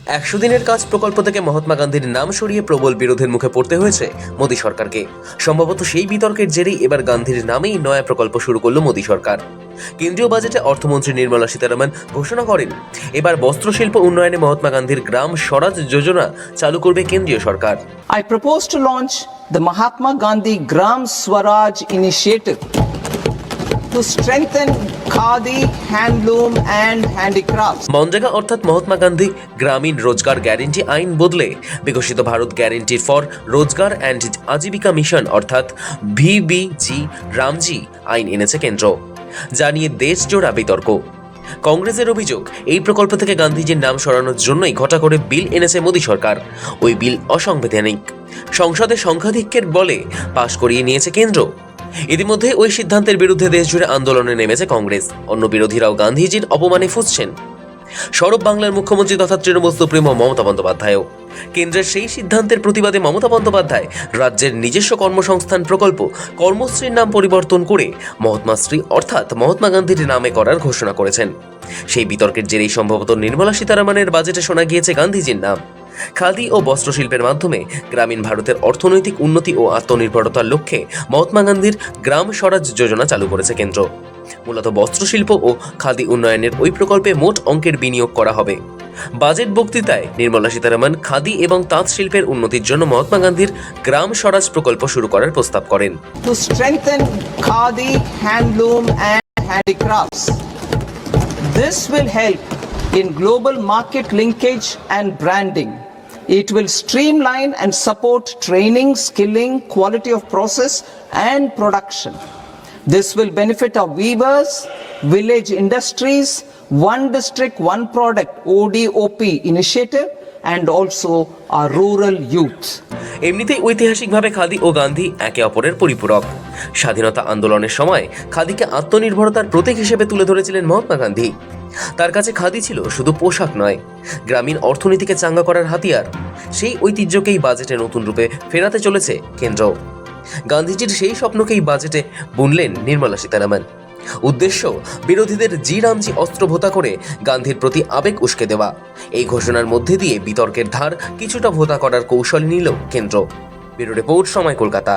100 দিনের কাজ প্রকল্প থেকে মহাত্মা গান্ধীর নাম সরিয়ে প্রবল বিরোধের মুখে পড়তে হয়েছে মোদী সরকারকে। সম্ভবত সেই বিতর্কের জেরেই এবার গান্ধীর নামেই নয়া প্রকল্প শুরু করল মোদী সরকার। কেন্দ্রীয় বাজেটে অর্থমন্ত্রী নির্মলা সীতারামন ঘোষণা করেন, এবার বস্ত্রশিল্প উন্নয়নে মহাত্মা গান্ধীর গ্রাম স্বরাজ যোজনা চালু করবে কেন্দ্রীয় সরকার। I propose to launch the Mahatma Gandhi Gram Swaraj initiative to strengthen khadi, handloom and handicrafts. MNREGA অর্থাৎ মহাত্মা গান্ধী গ্রামীণ রোজগার গ্যারেন্টি আইন বদলে বিকশিত ভারত গ্যারেন্টি ফর রোজগার অ্যান্ড আজীবিকা মিশন অর্থাৎ ভিবিজি রামজি আইন এনেছে কেন্দ্র, যা নিয়ে দেশ জোড়া বিতর্ক। কংগ্রেসের অভিযোগ, এই প্রকল্প থেকে গান্ধীজির নাম সরানোর জন্যই ঘটা করে বিল এনেছে মোদী সরকার। ওই বিল অসাংবিধানিক, সংসদে সংখ্যাধিক্যের বলে পাশ করিয়ে নিয়েছে কেন্দ্র। ইতিমধ্যে ওই সিদ্ধান্তের বিরুদ্ধে দেশজুড়ে আন্দোলনে নেমেছে কংগ্রেস। অন্য বিরোধীরাও গান্ধীজির অপমানে ফুঁসছেন। সরব বাংলার মুখ্যমন্ত্রী তথা তৃণমূল সুপ্রিমো মমতা বন্দ্যোপাধ্যায়ও। কেন্দ্রের সেই সিদ্ধান্তের প্রতিবাদে মমতা বন্দ্যোপাধ্যায় রাজ্যের নিজস্ব কর্মসংস্থান প্রকল্প কর্মশ্রীর নাম পরিবর্তন করে মহাত্মাশ্রী অর্থাৎ মহাত্মা গান্ধীর নামে করার ঘোষণা করেছেন। সেই বিতর্কের জেরেই সম্ভবত নির্মলা সীতারামনের বাজেটে শোনা গিয়েছে গান্ধীজির নাম। খাদি ও বস্ত্রশিল্পের মাধ্যমে গ্রামীণ ভারতের অর্থনৈতিক উন্নতি ও আত্মনির্ভরতার লক্ষ্যে মহাত্মা গান্ধীর গ্রাম স্বরাজ যোজনা চালু করেছে কেন্দ্র। মূলত বস্ত্রশিল্প ও খাদি উন্নয়নের ওই প্রকল্পে মোট অঙ্কের বিনিয়োগ করা হবে। বাজেট বক্তৃতায় নির্মলা সীতারামন খাদি এবং তাঁত শিল্পের উন্নতির জন্য মহাত্মা গান্ধীর গ্রাম স্বরাজ প্রকল্প শুরু করার প্রস্তাব করেন। To strengthen khadi, handloom and handicrafts. This will help in global market linkage and branding. It will streamline and support training, skilling, quality of process and production. This will benefit our weavers, village industries, one district, one product ODOP initiative and also our rural youth. এমনিতেই ঐতিহাসিকভাবে খাদি ও গান্ধী একে অপরের পরিপূরক। স্বাধীনতা আন্দোলনের সময় খাদিকে আত্মনির্ভরতার প্রতীক হিসেবে তুলে ধরেছিলেন মহাত্মা গান্ধী। তার কাছে খাদি ছিল শুধু পোশাক নয়, গ্রামীণ অর্থনীতিকে চাঙ্গা করার হাতিয়ার। সেই ঐতিহ্যকেই বাজেটে নতুন রূপে ফেরাতে চলেছে কেন্দ্র। গান্ধীজির সেই স্বপ্নকেই বাজেটে বুনলেন নির্মলা সীতারামন। উদ্দেশ্য, বিরোধীদের জি রামজি অস্ত্র ভোতা করে গান্ধীর প্রতি আবেগ উস্কে দেওয়া। এই ঘোষণার মধ্যে দিয়ে বিতর্কের ধার কিছুটা ভোতা করার কৌশল নিল কেন্দ্র। ব্যুরো রিপোর্ট, সময়, কলকাতা।